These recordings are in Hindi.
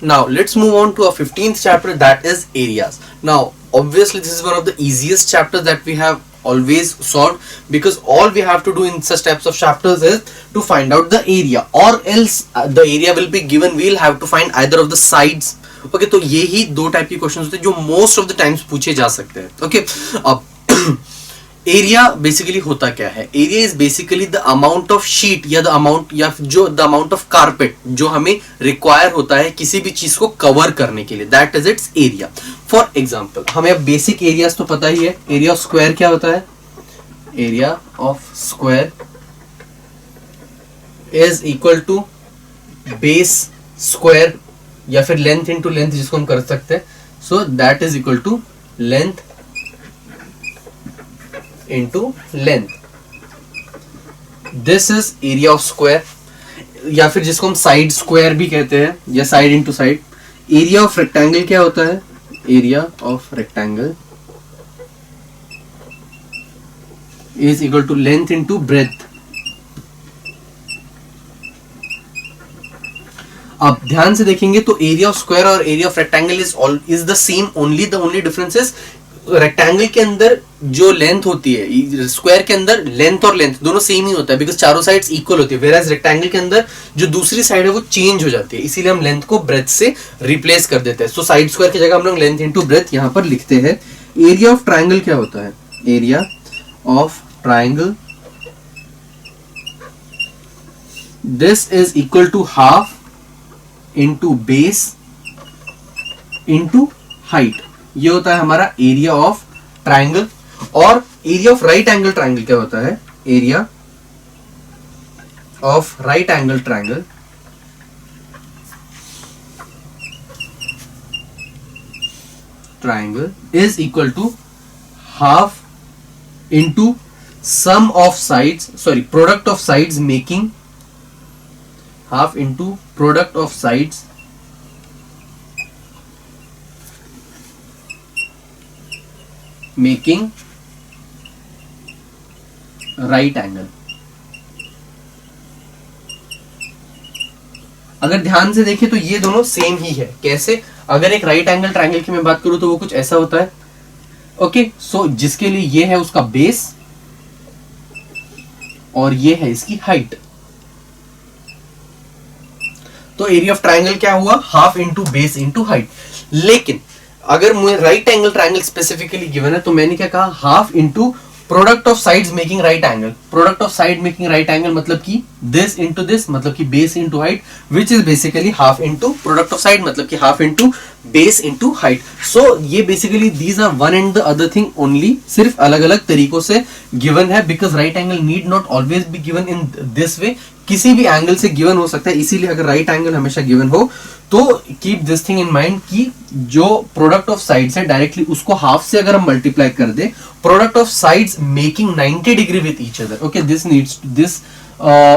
Now let's move on to our 15th chapter, that is areas. Now obviously this is one of the easiest chapters that we have always solved, because all we have to do in such types of chapters is to find out the area, or else the area will be given, we'll have to find either of the sides. Okay, तो ये ही दो टाइप के क्वेश्चंस होते हैं जो मोस्ट ऑफ द टाइम्स पूछे जा सकते हैं. ओके, अब एरिया बेसिकली होता क्या है? Area is basically the amount of sheet या द अमाउंट या जो द अमाउंट ऑफ कारपेट जो हमें रिक्वायर होता है किसी भी चीज को कवर करने के लिए, that is it's area. For example हमें अब बेसिक एरियाज तो पता ही है. एरिया ऑफ स्क्वायर क्या होता है? Area of square is equal to base square या फिर लेंथ इंटू लेंथ, जिसको हम कर सकते हैं. So that is equal to length into length. This is area of square, या फिर जिसको हम साइड स्क्वायर भी कहते हैं, या side into side. Area of rectangle क्या होता है? Area of rectangle is equal to length into breadth. आप ध्यान से देखेंगे तो एरिया ऑफ स्क्वायर और area of rectangle is the same, only the only difference is rectangle के अंदर जो लेंथ होती है, स्क्वायर के अंदर लेंथ और लेंथ दोनों सेम ही होता है, बिकॉज चारों साइड्स इक्वल होती है. वेराज रेक्टेंगल के अंदर जो दूसरी साइड है वो चेंज हो जाती है, इसीलिए हम लेंथ को ब्रेथ से रिप्लेस कर देते हैं. सो साइड स्क्वायर की जगह हम लोग लेंथ इनटू ब्रेथ यहां पर लिखते हैं. एरिया ऑफ ट्राइंगल क्या होता है? Area of triangle, this is equal to half into base into height. ये होता है हमारा एरिया ऑफ ट्राइंगल. और area of right angle triangle क्या होता है? Area of right angle triangle is equal to half into sum of sides, sorry product of sides making, half into product of sides making right angle. अगर ध्यान से देखें तो ये दोनों सेम ही है. कैसे? अगर एक राइट एंगल ट्राइंगल की मैं बात करूं तो वो कुछ ऐसा होता है. ओके, सो जिसके लिए ये है उसका बेस और ये है इसकी हाइट. तो एरिया ऑफ ट्राइंगल क्या हुआ? Half into base into height. लेकिन अगर मुझे right angle triangle specifically given है तो मैंने क्या कहा? Half into product of sides making right angle. Product of side making right angle मतलब कि दिस इंटू दिस, मतलब कि base into height, which is basically half into product of side, मतलब कि half into base into height. So ये basically these are one and the other thing only, सिर्फ अलग अलग तरीकों से गिवन है, because right angle need not always be given in this way. किसी भी एंगल से गिवन हो सकता है, इसीलिए अगर राइट एंगल हमेशा गिवन हो तो keep this thing in mind कि जो प्रोडक्ट ऑफ साइड्स है डायरेक्टली उसको हाफ से अगर हम मल्टीप्लाई कर दे, product of sides making 90 degree with each other. Okay, this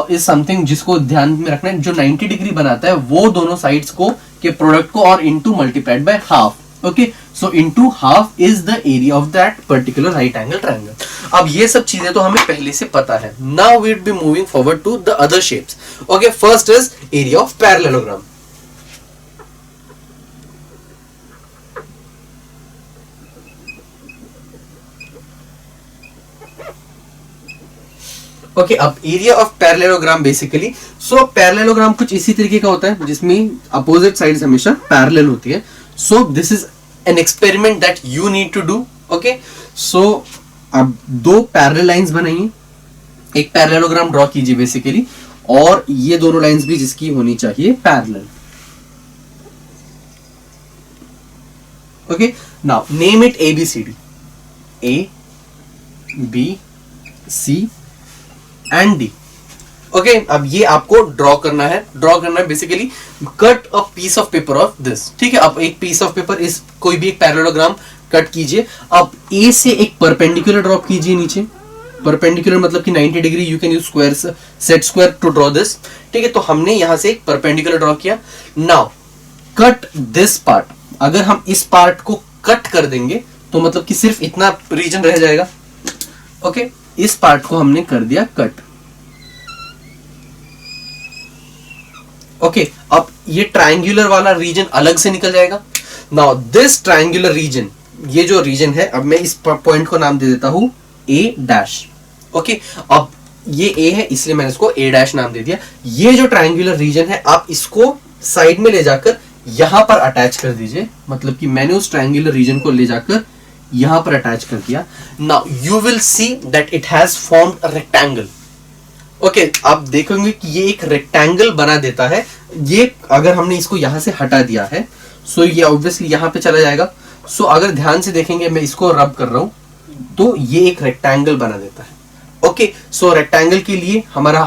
is something जिसको ध्यान में रखना है. जो 90 डिग्री बनाता है वो दोनों साइड्स को के प्रोडक्ट को और into multiplied by half. Okay, so into half is the area of that particular right angle triangle. अब ये सब चीजें तो हमें पहले से पता है. Now we will be moving forward to the other shapes. Okay, first is area of parallelogram. Okay, अब area of parallelogram basically, so parallelogram कुछ इसी तरीके का होता है जिसमें अपोजिट साइड्स हमेशा पैरेलल होती है. So this is an experiment that you need to do. Okay, so अब दो पैरेलल लाइंस बनाइए, एक पैरेललोग्राम ड्रॉ कीजिए बेसिकली, और ये दोनों लाइंस भी जिसकी होनी चाहिए parallel. Okay, now name it ABCD. A B C and D. Okay, अब ये आपको ड्रॉ करना है basically. Cut a piece of paper of this. ठीक है, अब एक पीस ऑफ पेपर इस कोई भी एक पैरेललोग्राम कट कीजिए. अब ए से एक परपेंडिकुलर ड्रॉ कीजिए नीचे. परपेंडिकुलर मतलब कि 90 degree. You can use square, set square to draw this. ठीक है, तो हमने यहां से एक परपेंडिकुलर ड्रॉ किया. Now cut this part. अगर हम इस पार्ट को कट कर देंगे तो मतलब कि सिर्फ इतना रीजन रह जाएगा. ओके, इस पार्ट को हमने कर दिया कट. ओके, अब ये ट्रायंगुलर वाला रीजन अलग से निकल जाएगा। नाउ दिस ट्रायंगुलर रीजन, ये जो रीजन है, अब मैं इस पॉइंट को नाम दे देता हूं ए डैश। ओके, अब ये ए है इसलिए मैंने इसको ए डैश नाम दे दिया। ये जो ट्रायंगुलर रीजन है आप इसको साइड में ले जाकर यहां पर अटैच कर दीजिए, मतलब कि मैंने उस ट्रायंगुलर रीजन को ले जाकर यहां पर अटैच कर दिया। Now you will see that it has formed a rectangle. Okay, आप देखोगे कि ये एक रेक्टेंगल बना देता है। ये अगर हमने इसको यहां से हटा दिया है सो ये ऑब्वियसली यहां पे चला जाएगा। सो अगर ध्यान से देखेंगे, मैं इसको रब कर रहा हूं तो ये एक रेक्टेंगल बना देता है। ओके, सो रेक्टेंगल के लिए हमारा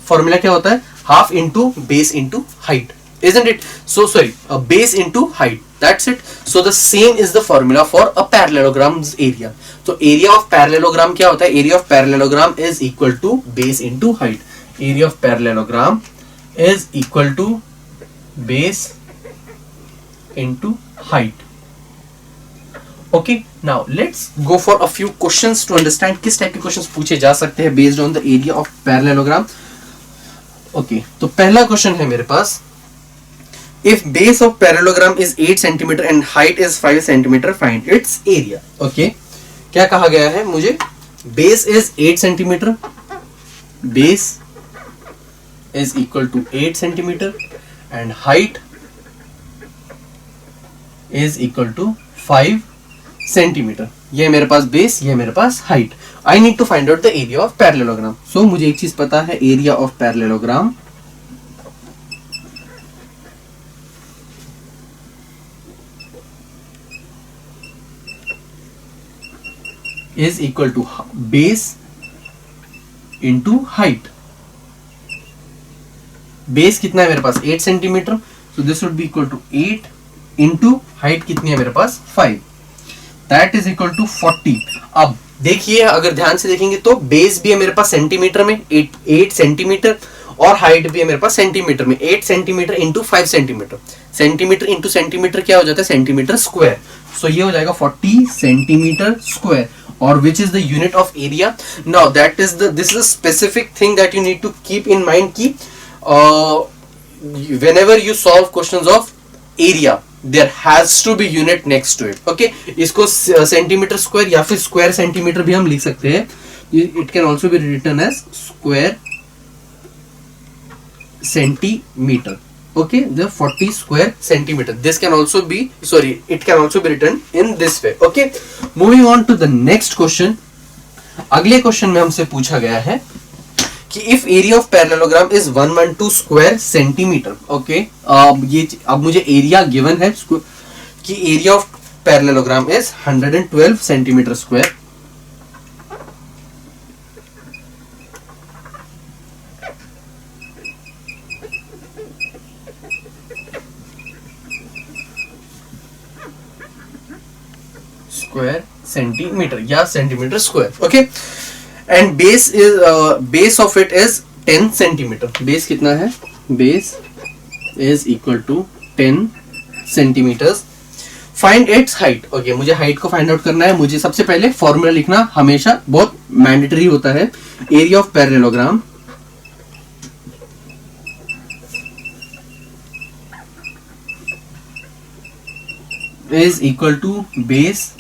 फॉर्मूला क्या होता है? Half into base into height, isn't it? So sorry, base into height, that's it. So the same is the formula for a parallelogram's area. तो area of parallelogram क्या होता है? Area of parallelogram is equal to base into height. Area of parallelogram is equal to base into height. Okay, now let's go for a few questions to understand किस टाइप के क्वेश्चंस पूछे जा सकते हैं based on the area of parallelogram. Okay, तो पहला क्वेश्चन है मेरे पास, if base of parallelogram is 8 cm and height is 5 cm, find its area. Okay, क्या कहा गया है मुझे? base is 8 cm, base is equal to 8 cm and height is equal to 5 cm. ये मेरे पास बेस, ये मेरे पास height. I need to find out the area of parallelogram. So मुझे एक चीज पता है, area of parallelogram is equal to base into height. Base कितना है मेरे पास? 8 centimetre, so this would be equal to 8 into height कितनी है मेरे पास? 5. That is equal to 40. अब देखिए, अगर ध्यान से देखेंगे तो बेस भी है मेरे पास सेंटीमीटर में 8 सेंटीमीटर, और हाइट भी है मेरे पास सेंटीमीटर में 8 centimetre into 5 centimetre. Centimetre into centimetre क्या हो जाता है? Centimetre square. सो ये हो जाएगा 40 सेंटीमीटर स्क्वायर, और which is the unit of area. Now this is a specific thing that you need to keep in mind कि whenever you solve questions of area there has to be unit next to it. Okay, इसको सेंटीमीटर स्क्वायर या फिर स्क्वायर सेंटीमीटर भी हम लिख सकते हैं। It can also be written as square centimeter. Okay, the 40 square centimeter. This can also be, sorry, it can also be written in this way. Okay, moving on to the next question. अगले क्वेश्चन में हमसे पूछा गया है कि if area of parallelogram is 112 square centimeter. Okay, अब मुझे एरिया गिवन है कि area of parallelogram is 112 centimetre square. Square centimetre या centimetre square. Okay, and base of it is 10 centimetre. Base कितना है? Base is equal to 10 centimetres. Find its height. Okay, मुझे हाइट को फाइंड आउट करना है। मुझे सबसे पहले फॉर्मूला लिखना हमेशा बहुत मैंडेटरी होता है। Area of parallelogram is equal to base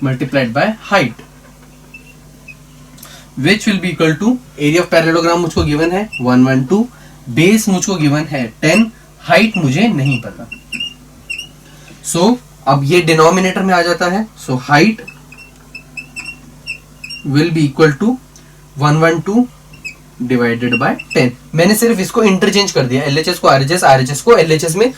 multiplied by height, which will be equal to area of parallelogram मुझको गिवन है 112, बेस मुझको गिवन है 10, हाइट मुझे नहीं पता। सो अब ये डिनोमिनेटर में आ जाता है। So height will be equal to 112 divided by 10। मैंने सिर्फ इसको इंटरचेंज कर दिया, एलएचएस को आरएचएस, आरएचएस को एलएचएस में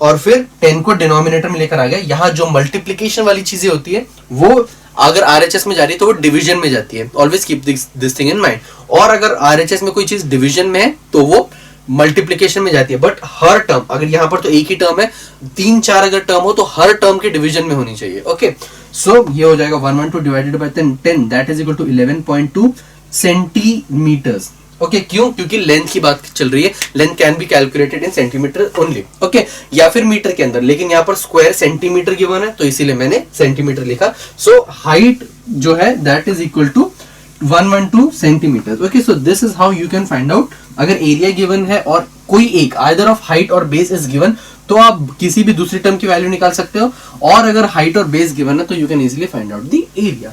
और फिर 10 को डिनोमिनेटर में लेकर आ गया। यहाँ जो मल्टीप्लिकेशन वाली चीजें होती है वो अगर आरएचएस में जा रही है तो वो डिवीजन में जाती है। Always keep this thing in mind. और अगर आरएचएस में कोई चीज डिवीजन में है तो वो मल्टीप्लिकेशन में जाती है। बट हर टर्म, अगर यहाँ पर तो एक ही टर्म है, 3-4 अगर टर्म हो तो हर टर्म के डिवीजन में होनी चाहिए। ओके, सो ये हो जाएगा 112 divided by 10, that is equal to 11.2 centimetres. Okay, क्यों? क्योंकि लेंथ की बात चल रही है। Length can be calculated in centimetre only. Okay, या फिर मीटर के अंदर, लेकिन यहाँ पर स्क्वायर सेंटीमीटर गिवन है तो इसीलिए मैंने सेंटीमीटर लिखा। सो हाइट जो है that is equal to 112 centimetre. Okay, so this is how you can find out अगर एरिया गिवन है और कोई एक आइदर ऑफ हाइट और बेस इज गिवन, तो आप किसी भी दूसरी टर्म की वैल्यू निकाल सकते हो, और अगर हाइट और बेस गिवन है तो you can easily find out the area.